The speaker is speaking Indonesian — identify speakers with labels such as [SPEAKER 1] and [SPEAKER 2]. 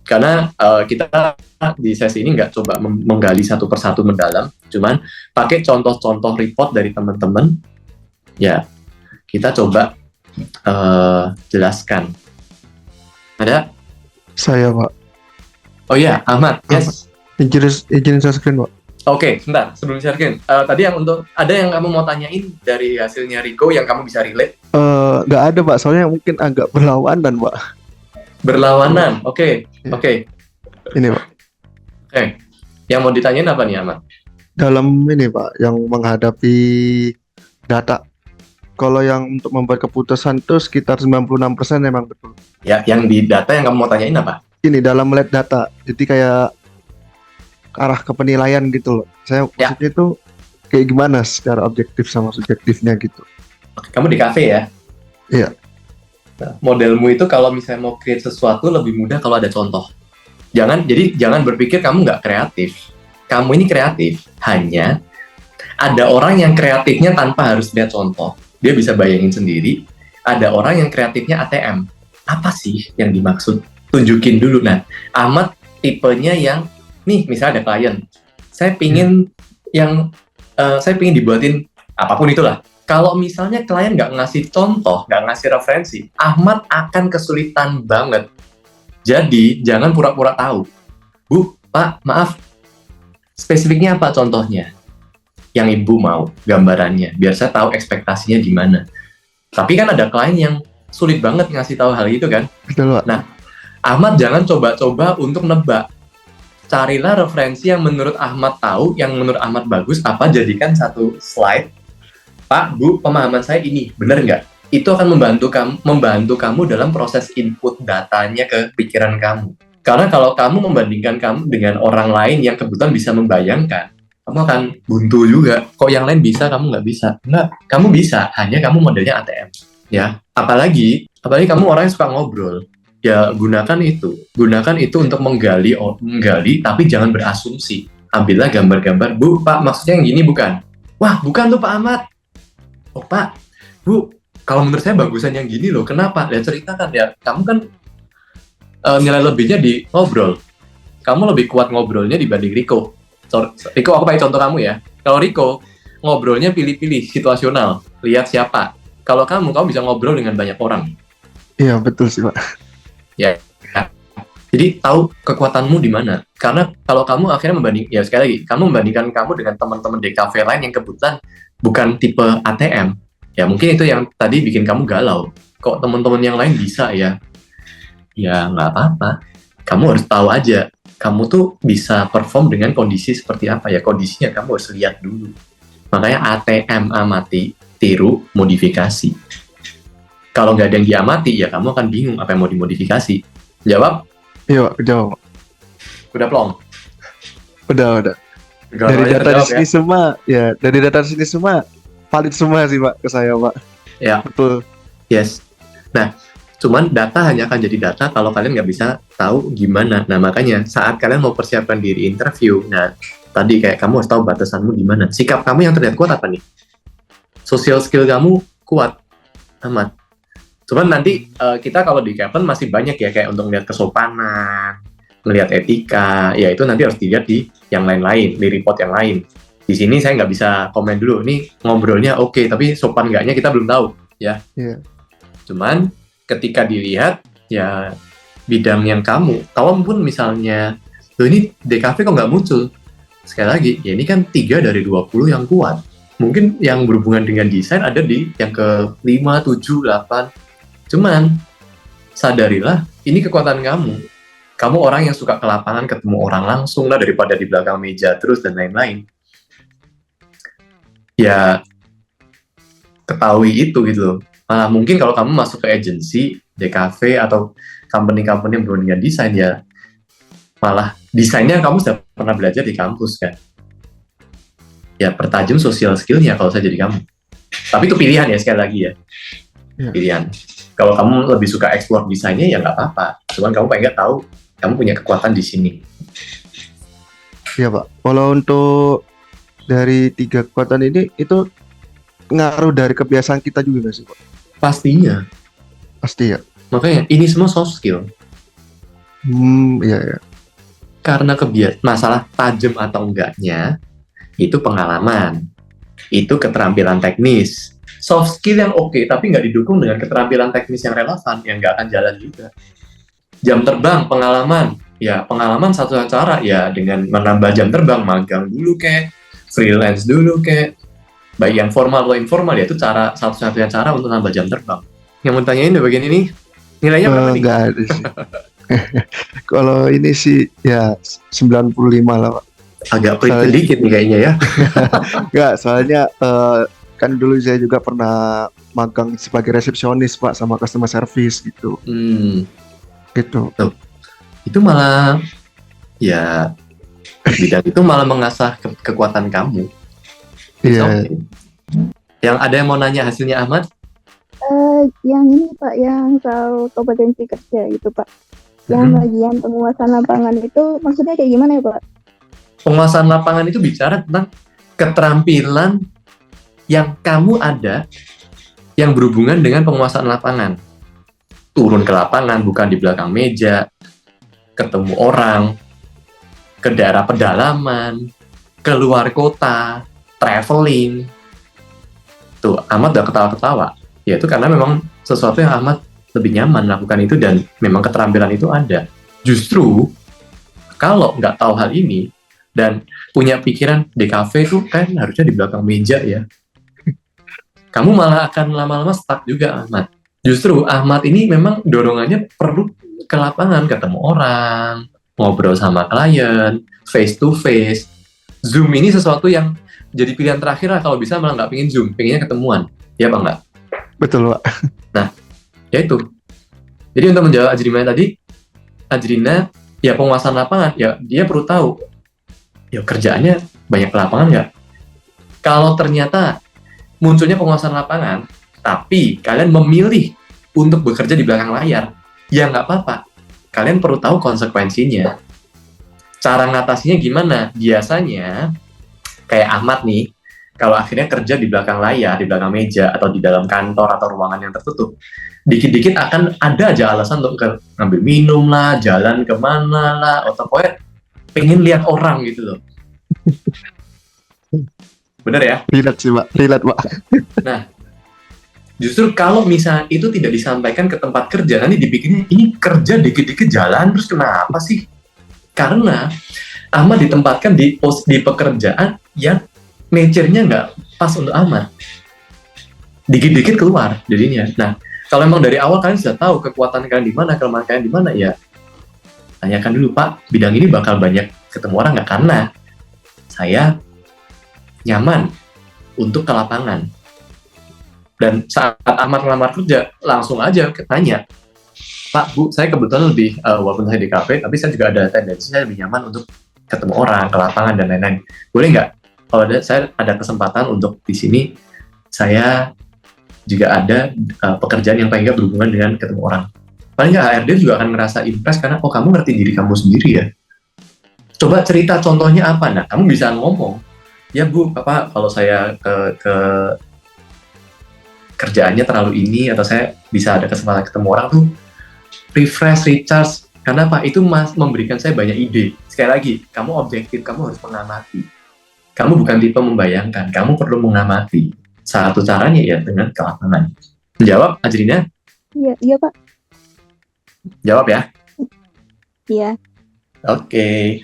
[SPEAKER 1] Karena kita di sesi ini nggak coba menggali satu persatu mendalam, cuman pakai contoh-contoh report dari teman-teman, ya kita coba jelaskan. Ada?
[SPEAKER 2] Saya, Pak.
[SPEAKER 1] Oh iya, Ahmad. Yes.
[SPEAKER 2] Izin share screen, Pak.
[SPEAKER 1] Oke, sebentar. Sebelum share screen, tadi ada yang kamu mau tanyain dari hasilnya Rico yang kamu bisa relate?
[SPEAKER 2] Nggak ada, Pak. Soalnya mungkin agak berlawanan, Pak.
[SPEAKER 1] Berlawanan, oke.
[SPEAKER 2] Ini, Pak.
[SPEAKER 1] Oke. Yang mau ditanyain apa nih, Ahmad?
[SPEAKER 2] Dalam ini, Pak, yang menghadapi data. Kalau yang untuk membuat keputusan itu sekitar 96% memang betul.
[SPEAKER 1] Ya, yang di data yang kamu mau tanyain apa?
[SPEAKER 2] Ini dalam melihat data. Jadi kayak arah ke penilaian gitu loh. Saya maksudnya itu kayak gimana secara objektif sama subjektifnya gitu.
[SPEAKER 1] Oke, kamu di kafe ya?
[SPEAKER 2] Iya.
[SPEAKER 1] Nah, modelmu itu kalau misalnya mau create sesuatu lebih mudah kalau ada contoh. Jangan berpikir kamu nggak kreatif. Kamu ini kreatif. Hanya ada orang yang kreatifnya tanpa harus lihat contoh. Dia bisa bayangin sendiri. Ada orang yang kreatifnya ATM. Apa sih yang dimaksud? Tunjukin dulu. Nah, Ahmad tipenya yang, nih misalnya ada klien. Saya pingin dibuatin apapun itulah. Kalau misalnya klien nggak ngasih contoh, nggak ngasih referensi, Ahmad akan kesulitan banget. Jadi, jangan pura-pura tahu. Bu, Pak, maaf, spesifiknya apa contohnya? Yang ibu mau, gambarannya, biar saya tahu ekspektasinya gimana. Tapi kan ada klien yang sulit banget ngasih tahu hal itu kan?
[SPEAKER 2] Betul, Pak.
[SPEAKER 1] Nah, Ahmad jangan coba-coba untuk nebak. Carilah referensi yang menurut Ahmad tahu, yang menurut Ahmad bagus, jadikan satu slide. Pak, Bu, pemahaman saya ini, benar nggak? Itu akan membantu kamu dalam proses input datanya ke pikiran kamu. Karena kalau kamu membandingkan kamu dengan orang lain yang kebetulan bisa membayangkan, kamu akan buntu juga. Kok yang lain bisa, kamu nggak bisa? Nggak, kamu bisa, hanya kamu modelnya ATM. Ya, apalagi kamu orang yang suka ngobrol. Ya, gunakan itu untuk menggali, tapi jangan berasumsi. Ambillah gambar-gambar, Bu, Pak, maksudnya yang gini bukan? Wah, bukan tuh Pak Ahmad. Oh Pak, Bu, kalau menurut saya bagusan yang gini loh, kenapa? Ya ceritakan ya, kamu kan nilai lebihnya di ngobrol. Kamu lebih kuat ngobrolnya dibanding Rico. Rico, aku pakai contoh kamu ya. Kalau Rico, ngobrolnya pilih-pilih, situasional, lihat siapa. Kalau kamu bisa ngobrol dengan banyak orang.
[SPEAKER 2] Iya, betul sih, Pak.
[SPEAKER 1] Ya. Jadi tahu kekuatanmu di mana. Karena kalau kamu akhirnya sekali lagi, kamu membandingkan kamu dengan teman-teman di kafe lain yang kebetulan bukan tipe ATM, ya mungkin itu yang tadi bikin kamu galau. Kok teman-teman yang lain bisa ya? Ya nggak apa-apa. Kamu harus tahu aja, kamu tuh bisa perform dengan kondisi seperti apa ya. Kondisinya kamu harus lihat dulu. Makanya ATM amati, tiru, modifikasi. Kalau nggak ada yang diamati, ya kamu akan bingung apa yang mau dimodifikasi. Jawab?
[SPEAKER 2] Iya, Pak, jawab.
[SPEAKER 1] Udah plong?
[SPEAKER 2] Udah. Dari data di sini semua, dari data di sini semua valid semua sih, Pak, ke saya, Pak.
[SPEAKER 1] Ya,
[SPEAKER 2] betul.
[SPEAKER 1] Yes. Nah, cuman data hanya akan jadi data kalau kalian nggak bisa tahu gimana. Nah, makanya saat kalian mau persiapkan diri interview, nah tadi kayak kamu harus tahu batasanmu di mana. Sikap kamu yang terlihat kuat apa nih? Social skill kamu kuat, amat. Cuman nanti kita kalau di Kevin masih banyak ya kayak untuk melihat kesopanan, melihat etika, ya itu nanti harus dilihat di yang lain-lain, di report yang lain. Di sini saya nggak bisa komen dulu, nih ngobrolnya oke, tapi sopan nggaknya kita belum tahu, ya.
[SPEAKER 2] Yeah.
[SPEAKER 1] Cuman ketika dilihat, ya bidang yang kamu pun misalnya, loh ini DKV kok nggak muncul? Sekali lagi, ya ini kan 3 dari 20 yang kuat. Mungkin yang berhubungan dengan desain ada di yang ke 5, 7, 8. Cuman, sadarilah, ini kekuatan kamu. Kamu orang yang suka ke lapangan, ketemu orang langsung lah, daripada di belakang meja terus, dan lain-lain. Ya, ketahui itu gitu loh. Mungkin kalau kamu masuk ke agensi, DKV, atau company-company yang berhubungan dengan desain, ya malah desainnya kamu sudah pernah belajar di kampus kan. Ya, pertajam social skill-nya kalau saya jadi kamu. Tapi itu pilihan ya, sekali lagi ya. Pilihan. Kalau kamu lebih suka explore desainnya, ya nggak apa-apa. Cuman kamu pengen tahu, kamu punya kekuatan di sini.
[SPEAKER 2] Iya, Pak. Kalau untuk dari 3 kekuatan ini, itu ngaruh dari kebiasaan kita juga nggak sih, Pak?
[SPEAKER 1] Pastinya.
[SPEAKER 2] Pasti ya.
[SPEAKER 1] Makanya, ini semua soft skill.
[SPEAKER 2] Iya ya.
[SPEAKER 1] Karena masalah tajam atau enggaknya, itu pengalaman, itu keterampilan teknis. Soft skill yang oke, tapi nggak didukung dengan keterampilan teknis yang relevan, yang nggak akan jalan juga. Jam terbang, pengalaman. Ya, pengalaman satu cara ya dengan menambah jam terbang, magang dulu kek, freelance dulu kek. Baik yang formal atau informal, ya itu satu-satunya cara untuk nambah jam terbang. Yang mau tanyain di bagian ini, nilainya berapa nih?
[SPEAKER 2] Nggak ada sih. Kalau ini sih ya 95 lah, Pak.
[SPEAKER 1] Agak pelit sedikit nih kayaknya ya.
[SPEAKER 2] Nggak, soalnya kan dulu saya juga pernah magang sebagai resepsionis, Pak, sama customer service gitu. Gitu.
[SPEAKER 1] Tuh. Itu malah ya bidang itu malah mengasah kekuatan kamu.
[SPEAKER 2] Iya.
[SPEAKER 1] Yang ada yang mau nanya hasilnya Ahmad?
[SPEAKER 3] Yang ini Pak, yang soal kompetensi kerja itu Pak. Yang bagian penguasaan lapangan itu maksudnya kayak gimana ya Pak?
[SPEAKER 1] Penguasaan lapangan itu bicara tentang keterampilan yang kamu ada yang berhubungan dengan penguasaan lapangan. Turun ke lapangan, bukan di belakang meja, ketemu orang, ke daerah pedalaman, keluar kota, traveling. Tuh, Ahmad udah ketawa-ketawa. Ya itu karena memang sesuatu yang Ahmad lebih nyaman lakukan itu dan memang keterampilan itu ada. Justru, kalau nggak tahu hal ini, dan punya pikiran di kafe tuh kan harusnya di belakang meja ya, kamu malah akan lama-lama stuck juga Ahmad. Justru Ahmad ini memang dorongannya perlu ke lapangan, ketemu orang, ngobrol sama klien, face to face. Zoom ini sesuatu yang jadi pilihan terakhir lah, kalau bisa malah nggak pengen Zoom, pengennya ketemuan. Ya Bang nggak?
[SPEAKER 2] Betul, Pak.
[SPEAKER 1] Nah, ya itu. Jadi untuk menjawab Ajrina, ya penguasaan lapangan, ya dia perlu tahu, ya kerjaannya banyak lapangan nggak? Kalau ternyata munculnya penguasaan lapangan, tapi kalian memilih untuk bekerja di belakang layar, ya nggak apa-apa. Kalian perlu tahu konsekuensinya. Cara ngatasinya gimana? Biasanya, kayak Ahmad nih, kalau akhirnya kerja di belakang layar, di belakang meja, atau di dalam kantor atau ruangan yang tertutup, dikit-dikit akan ada aja alasan untuk ngambil minum lah, jalan kemana lah, atau pokoknya pengen lihat orang gitu loh. Bener ya?
[SPEAKER 2] Relate sih, Pak. Relate, Pak.
[SPEAKER 1] Nah, justru kalau misalnya itu tidak disampaikan ke tempat kerja, nanti dipikirnya ini kerja dikit-dikit jalan, terus kenapa sih? Karena Ahmad ditempatkan di pekerjaan yang nature-nya nggak pas untuk Ahmad. Dikit-dikit keluar jadinya. Nah, kalau memang dari awal kalian sudah tahu kekuatan kalian di mana, kelemahan kalian di mana, ya tanyakan dulu, Pak, bidang ini bakal banyak ketemu orang nggak? Karena saya nyaman untuk ke lapangan. Dan saat Ahmad melamar kerja, langsung aja tanya, Pak, Bu, saya kebetulan lebih, walaupun saya di kafe, tapi saya juga ada tendensi saya lebih nyaman untuk ketemu orang, ke lapangan, dan lain-lain. Boleh nggak? Kalau saya ada kesempatan untuk di sini, saya juga ada pekerjaan yang paling nggak berhubungan dengan ketemu orang. Paling nggak HRD juga akan ngerasa impress karena, oh kamu ngerti diri kamu sendiri ya. Coba cerita contohnya apa? Nah, kamu bisa ngomong, ya Bu, Bapak, kalau saya ke kerjaannya terlalu ini, atau saya bisa ada kesempatan ketemu orang tuh, refresh, recharge. Karena Pak, itu memberikan saya banyak ide. Sekali lagi, kamu objektif, kamu harus mengamati. Kamu bukan tipe membayangkan, kamu perlu mengamati. Satu caranya ya dengan ke lapangan. Menjawab, Ajrina?
[SPEAKER 3] Iya Pak.
[SPEAKER 1] Jawab ya?
[SPEAKER 3] Iya.
[SPEAKER 1] Oke.